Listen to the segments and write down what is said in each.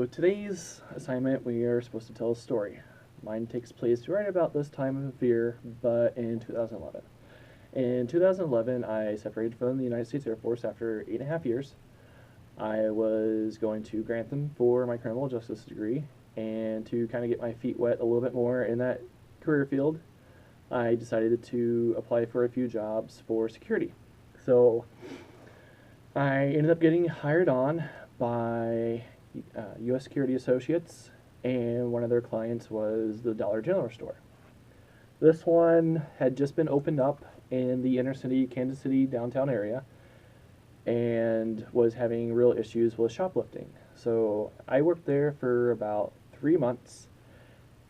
So today's assignment, we are supposed to tell a story. Mine takes place right about this time of year, but in 2011. In 2011, I separated from the United States Air Force after 8.5 years. I was going to Grantham for my criminal justice degree, and to kind of get my feet wet a little bit more in that career field, I decided to apply for a few jobs for security. So I ended up getting hired on by U.S. Security Associates, and one of their clients was the Dollar General store. This one had just been opened up in the inner city, Kansas City downtown area, and was having real issues with shoplifting. So I worked there for about 3 months,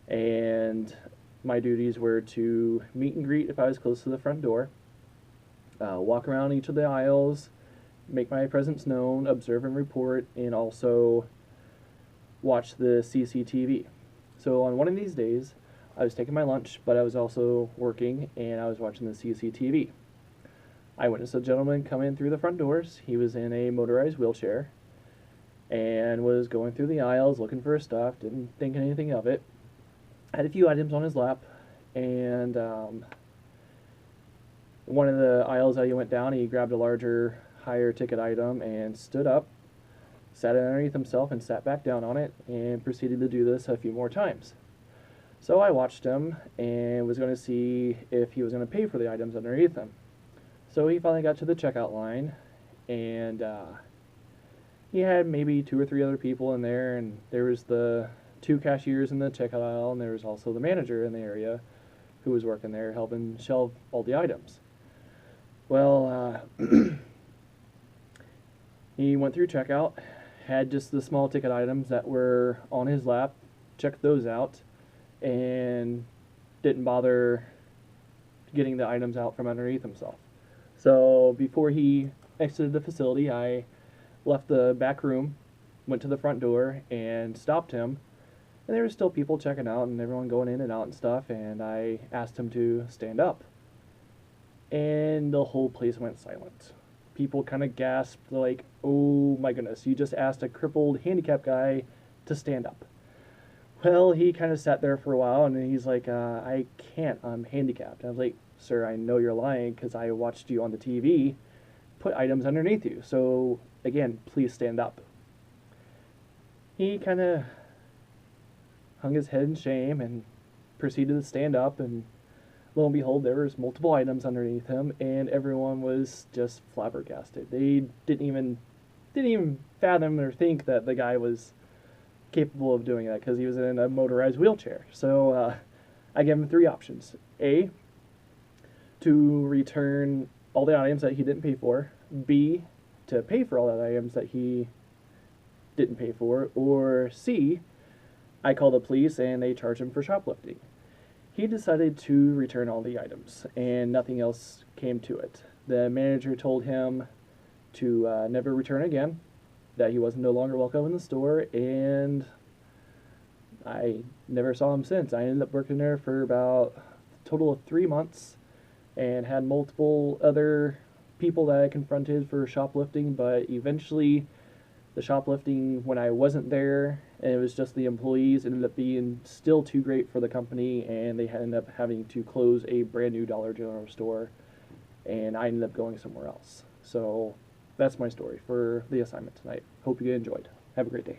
and my duties were to meet and greet if I was close to the front door, walk around each of the aisles, make my presence known, observe and report, and also watch the CCTV. So on one of these days, I was taking my lunch, but I was also working and I was watching the CCTV. I witnessed a gentleman come in through the front doors. He was in a motorized wheelchair and was going through the aisles looking for his stuff, didn't think anything of it. Had a few items on his lap, and one of the aisles that he went down, he grabbed a larger, higher ticket item and stood up, sat underneath himself and sat back down on it, and proceeded to do this a few more times. So I watched him and was going to see if he was going to pay for the items underneath him. So he finally got to the checkout line, and he had maybe 2 or 3 other people in there, and there was the 2 cashiers in the checkout aisle, and there was also the manager in the area who was working there helping shelve all the items. Well, he went through checkout, had just the small ticket items that were on his lap, checked those out, and didn't bother getting the items out from underneath himself. So before he exited the facility, I left the back room, went to the front door, and stopped him. And there were still people checking out and everyone going in and out and stuff, and I asked him to stand up. And the whole place went silent. People kind of gasped like, oh my goodness, you just asked a crippled handicapped guy to stand up. Well, he kind of sat there for a while, and then he's like, I can't, I'm handicapped. I was like, sir, I know you're lying because I watched you on the TV put items underneath you. So, again, please stand up. He kind of hung his head in shame and proceeded to stand up, and lo and behold, there was multiple items underneath him, and everyone was just flabbergasted. They didn't even fathom or think that the guy was capable of doing that because he was in a motorized wheelchair. So I gave him 3 options. A, to return all the items that he didn't pay for. B, to pay for all the items that he didn't pay for. Or C, I called the police and they charged him for shoplifting. He decided to return all the items, and nothing else came to it. The manager told him to never return again, that he was no longer welcome in the store, and I never saw him since. I ended up working there for about a total of 3 months, and had multiple other people that I confronted for shoplifting, but eventually the shoplifting, when I wasn't there, and it was just the employees, ended up being still too great for the company, and they ended up having to close a brand new Dollar General store, and I ended up going somewhere else. So that's my story for the assignment tonight. Hope you enjoyed. Have a great day.